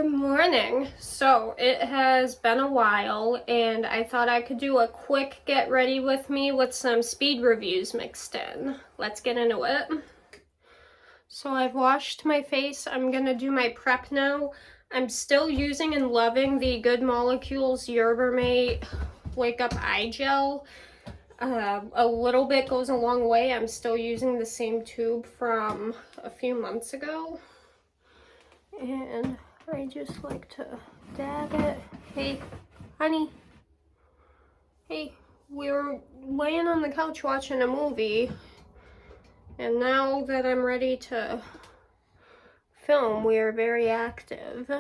Good morning. So it has been a while and I thought I could do a quick get ready with me with some speed reviews mixed in. Let's get into it. So I've washed my face. I'm gonna do my prep now. I'm still using and loving the Good Molecules Yerba Mate Wake Up Eye Gel. A little bit goes a long way. I'm still using the same tube from a few months ago. And I just like to dab it. Hey, honey. Hey, we were laying on the couch watching a movie, and now that I'm ready to film, we are very active.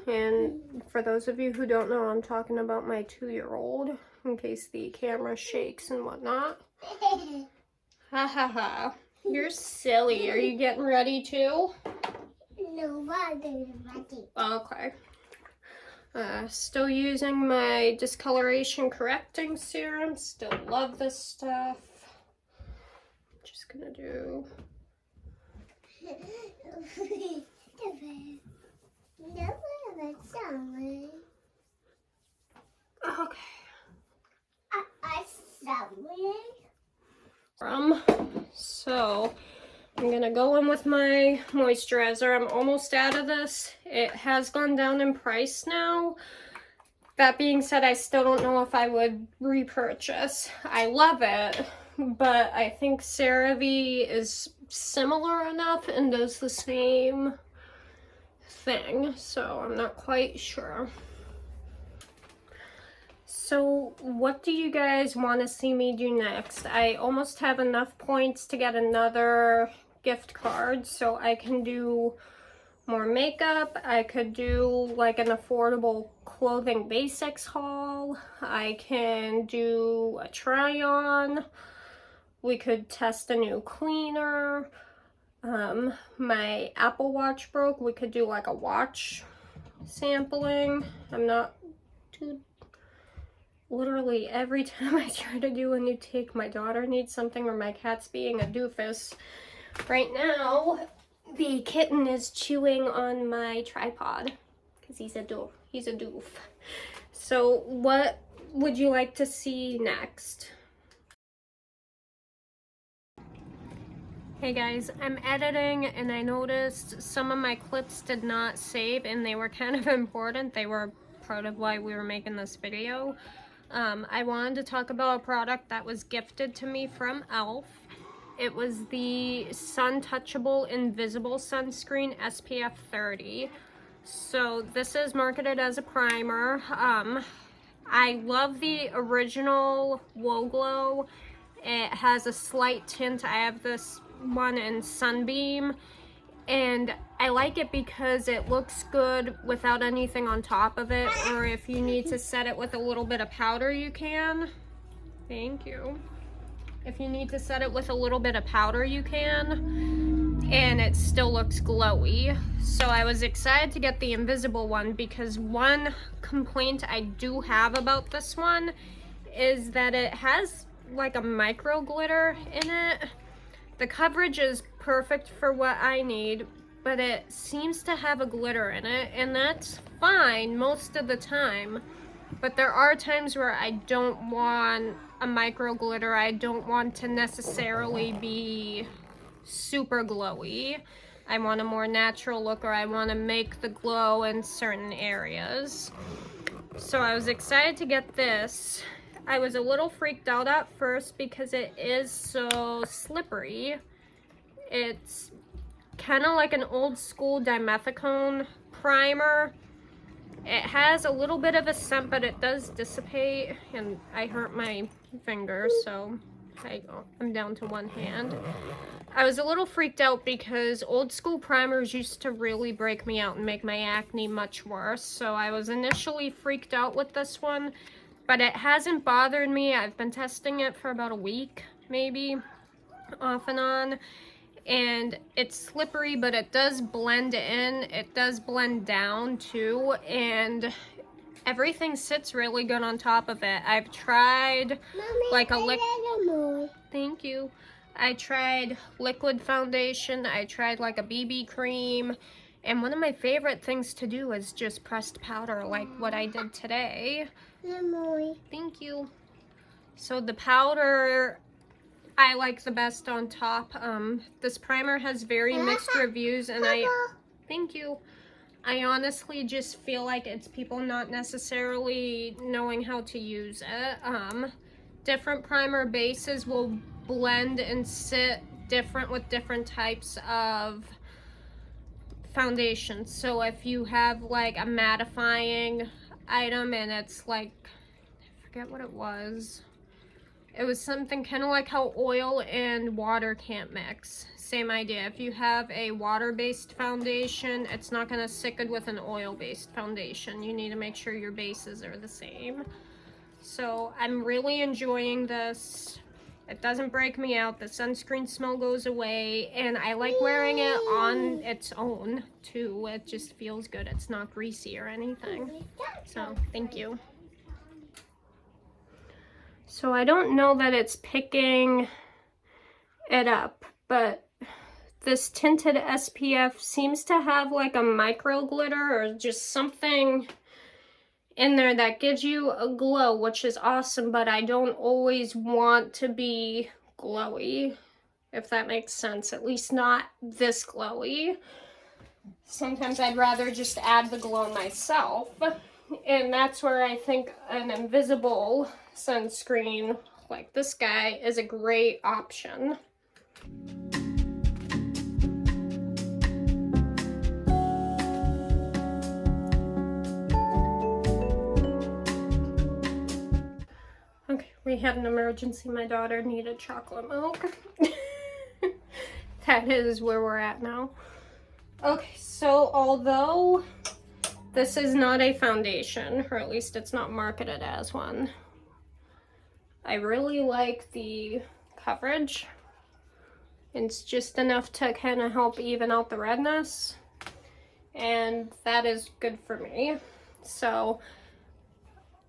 And for those of you who don't know, I'm talking about my 2-year-old, in case the camera shakes and whatnot. Ha ha ha. You're silly. Are you getting ready too? No, I'm ready. Okay. Still using my discoloration correcting serum. Still love this stuff. Just gonna do. Okay. So I'm gonna go in with my moisturizer. I'm almost out of this. It has gone down in price now. That being said, I still don't know if I would repurchase. I love it, but I think CeraVe is similar enough and does the same thing, so I'm not quite sure. So what do you guys want to see me do next? I almost have enough points to get another gift card, so I can do more makeup. I could do like an affordable clothing basics haul. I can do a try on. We could test a new cleaner. My Apple Watch broke. We could do like a watch sampling. I'm not too... Literally every time I try to do a new take, my daughter needs something or my cat's being a doofus. Right now, the kitten is chewing on my tripod because he's a doof. So what would you like to see next? Hey guys, I'm editing and I noticed some of my clips did not save and they were kind of important. They were part of why we were making this video. I wanted to talk about a product that was gifted to me from E.L.F. It was the Suntouchable Invisible Sunscreen SPF 30. So this is marketed as a primer. I love the original Whoa Glow. It has a slight tint. I have this one in Sunbeam. And I like it because it looks good without anything on top of it, or if you need to set it with a little bit of powder, you can. Thank you. If you need to set it with a little bit of powder, you can, and it still looks glowy. So I was excited to get the invisible one because one complaint I do have about this one is that it has like a micro glitter in it. The coverage is perfect for what I need, but it seems to have a glitter in it, and that's fine most of the time. But there are times where I don't want a micro glitter. I don't want to necessarily be super glowy. I want a more natural look, or I want to make the glow in certain areas. So I was excited to get this. I was a little freaked out at first because it is so slippery. It's kind of like an old school dimethicone primer. It has a little bit of a scent, but it does dissipate, and I hurt my finger, so I'm down to one hand. I was a little freaked out because old school primers used to really break me out and make my acne much worse, so I was initially freaked out with this one. But it hasn't bothered me. I've been testing it for about a week, maybe, off and on. And it's slippery, but it does blend in. It does blend down, too. And everything sits really good on top of it. I've tried, like a liquid... Thank you. I tried liquid foundation. I tried, like, a BB cream. And one of my favorite things to do is just pressed powder like what I did today. Thank you. So the powder I like the best on top. This primer has very mixed reviews, and thank you. I honestly just feel like it's people not necessarily knowing how to use it. Different primer bases will blend and sit different with different types of foundation. So if you have like a mattifying item and it's like, I forget what it was. It was something kind of like how oil and water can't mix. Same idea. If you have a water-based foundation, it's not going to sit good with an oil-based foundation. You need to make sure your bases are the same. So I'm really enjoying this. It doesn't break me out. The sunscreen smell goes away, and I like wearing it on its own too. It just feels good. It's not greasy or anything. So thank you. So I don't know that it's picking it up, but this tinted SPF seems to have like a micro glitter or just something in there that gives you a glow, which is awesome, but I don't always want to be glowy, if that makes sense. At least not this glowy. Sometimes I'd rather just add the glow myself, and that's where I think an invisible sunscreen like this guy is a great option. Okay, we had an emergency. My daughter needed chocolate milk. That is where we're at now. Okay, so although this is not a foundation, or at least it's not marketed as one, I really like the coverage. It's just enough to kind of help even out the redness, and that is good for me. So,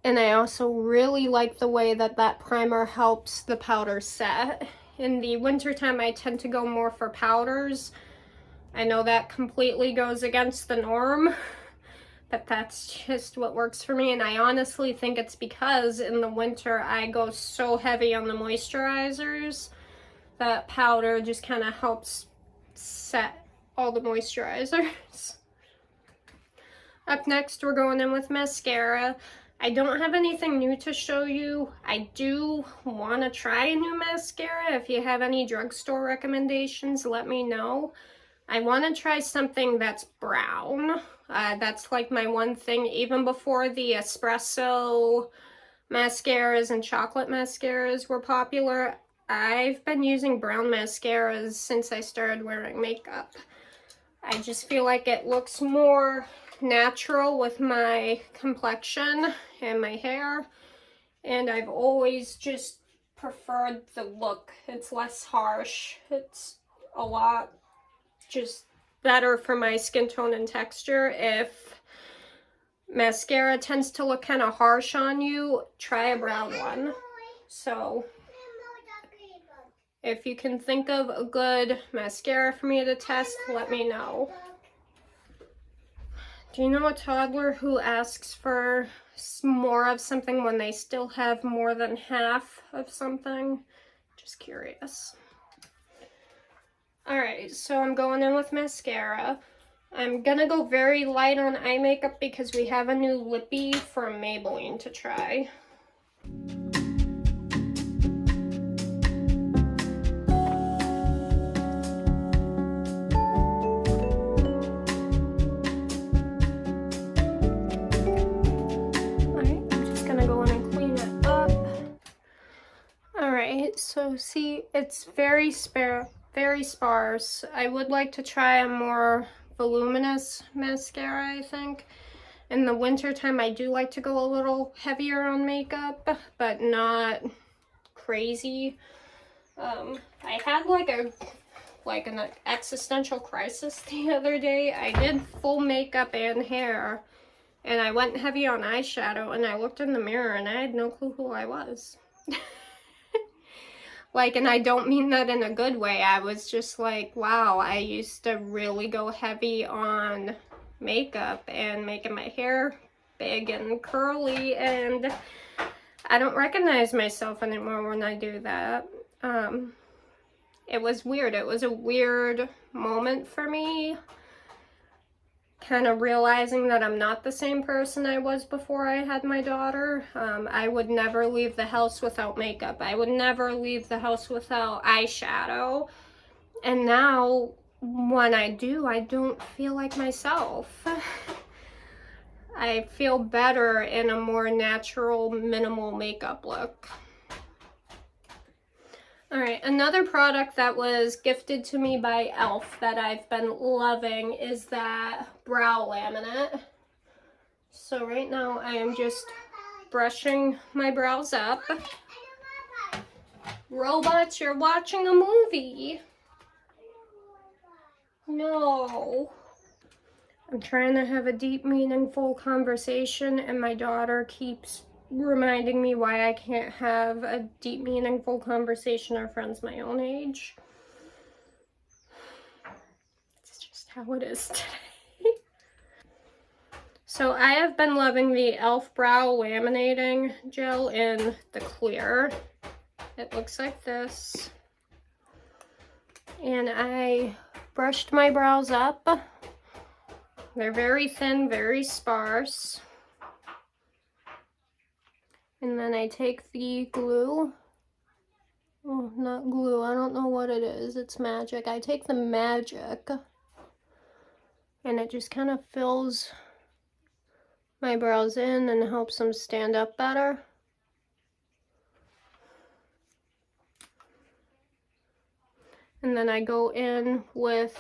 and I also really like the way that that primer helps the powder set. In the wintertime, I tend to go more for powders. I know that completely goes against the norm, but that's just what works for me. And I honestly think it's because in the winter I go so heavy on the moisturizers that powder just kind of helps set all the moisturizers. Up next, we're going in with mascara. I don't have anything new to show you. I do want to try a new mascara. If you have any drugstore recommendations, let me know. I want to try something that's brown. That's like my one thing. Even before the espresso mascaras and chocolate mascaras were popular, I've been using brown mascaras since I started wearing makeup. I just feel like it looks more natural with my complexion and my hair, and I've always just preferred the look. It's less harsh. It's a lot just better for my skin tone and texture. If mascara tends to look kind of harsh on you, try a brown one. So if you can think of a good mascara for me to test, let me know. Do you know a toddler who asks for more of something when they still have more than half of something? Just curious. Alright, so I'm going in with mascara. I'm gonna go very light on eye makeup because we have a new lippy from Maybelline to try. So see, it's very sparse. I would like to try a more voluminous mascara, I think. In the winter time, I do like to go a little heavier on makeup, but not crazy. I had like an existential crisis the other day. I did full makeup and hair, and I went heavy on eyeshadow, and I looked in the mirror and I had no clue who I was. Like, and I don't mean that in a good way. I was just like, wow, I used to really go heavy on makeup and making my hair big and curly, and I don't recognize myself anymore when I do that. It was weird. It was a weird moment for me, kind of realizing that I'm not the same person I was before I had my daughter. I would never leave the house without makeup. I would never leave the house without eyeshadow. And now, when I do, I don't feel like myself. I feel better in a more natural, minimal makeup look. Alright, another product that was gifted to me by E.L.F. that I've been loving is that brow laminate. So right now I am just brushing my brows up. Robots, you're watching a movie. No. I'm trying to have a deep, meaningful conversation, and my daughter keeps reminding me why I can't have a deep, meaningful conversation with friends my own age. It's just how it is today. So I have been loving the E.L.F. Brow Laminating Gel in the clear. It looks like this. And I brushed my brows up. They're very thin, very sparse. And then I take the glue. Oh, not glue. I don't know what it is. It's magic. I take the magic. And it just kind of fills my brows in and helps them stand up better. And then I go in with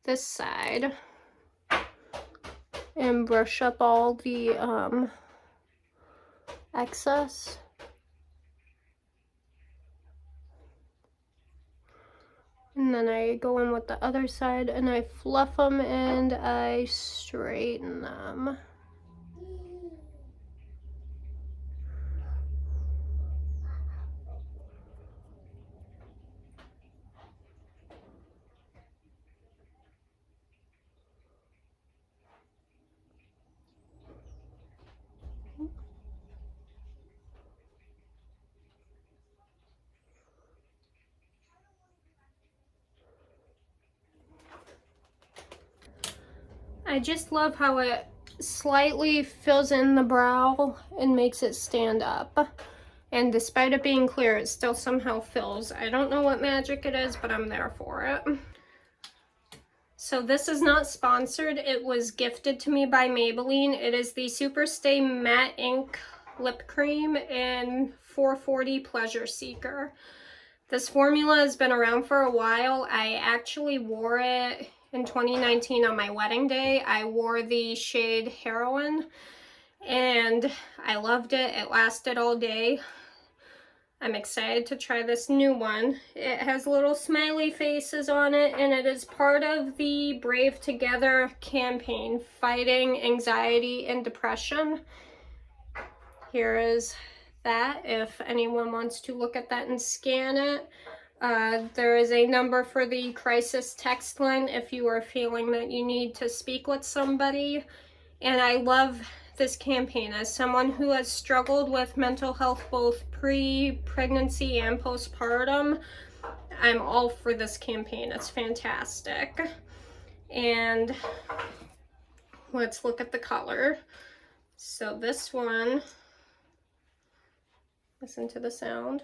this side and brush up all the excess. And then I go in with the other side and I fluff them and I straighten them. I just love how it slightly fills in the brow and makes it stand up. And despite it being clear, it still somehow fills. I don't know what magic it is, but I'm there for it. So this is not sponsored. It was gifted to me by Maybelline. It is the Superstay Matte Ink Lip Cream in 440 Pleasure Seeker. This formula has been around for a while. I actually wore it in 2019 on my wedding day. I wore the shade Heroin and I loved it. It lasted all day. I'm excited to try this new one. It has little smiley faces on it and it is part of the Brave Together campaign fighting anxiety and depression. Here is that if anyone wants to look at that and scan it. There is a number for the crisis text line if you are feeling that you need to speak with somebody. And I love this campaign. As someone who has struggled with mental health both pre-pregnancy and postpartum, I'm all for this campaign. It's fantastic. And let's look at the color. So this one, listen to the sound.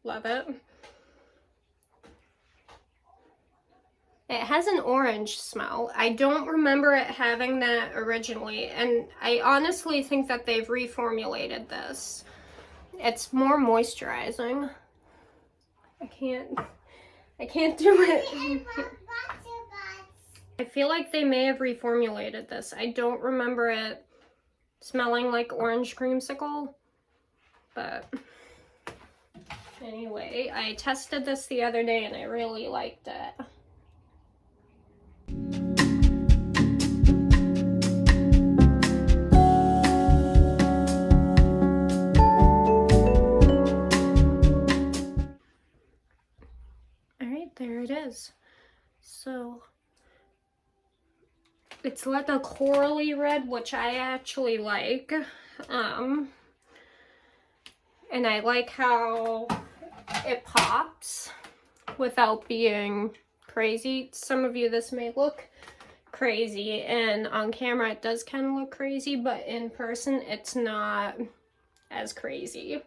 Love it. It has an orange smell. I don't remember it having that originally, and I honestly think that they've reformulated this. It's more moisturizing. I can't do it. I feel like they may have reformulated this. I don't remember it smelling like orange creamsicle, but anyway, I tested this the other day and I really liked it. right, there it is. So it's like a corally red, which I actually like. And I like how it pops without being crazy. Some of you, this may look crazy, and on camera it does kind of look crazy, but in person it's not as crazy.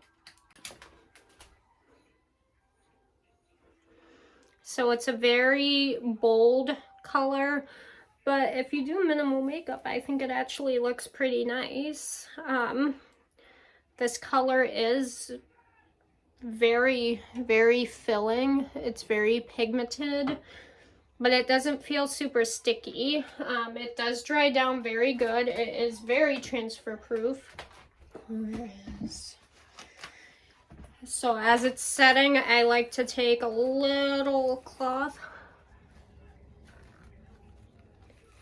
So it's a very bold color, but if you do minimal makeup, I think it actually looks pretty nice. This color is very, very filling. It's very pigmented, but it doesn't feel super sticky. It does dry down very good. It is very transfer proof. So as it's setting, I like to take a little cloth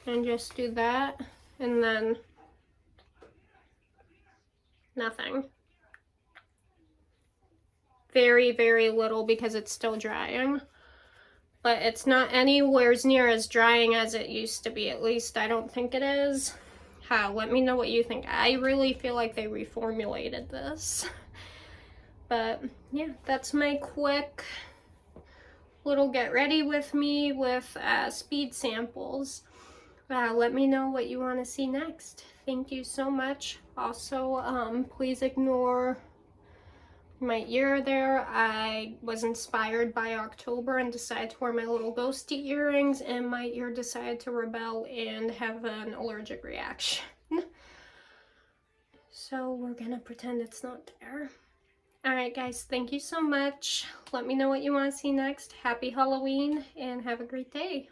and just do that, and then nothing. Very, very little because it's still drying. But it's not anywhere near as drying as it used to be. At least I don't think it is. Let me know what you think. I really feel like they reformulated this. But yeah, that's my quick little get ready with me with speed samples. Let me know what you want to see next. Thank you so much. Also, please ignore my ear there. I was inspired by October and decided to wear my little ghosty earrings, and my ear decided to rebel and have an allergic reaction. So we're gonna pretend it's not there. Alright guys, thank you so much. Let me know what you want to see next. Happy Halloween and have a great day.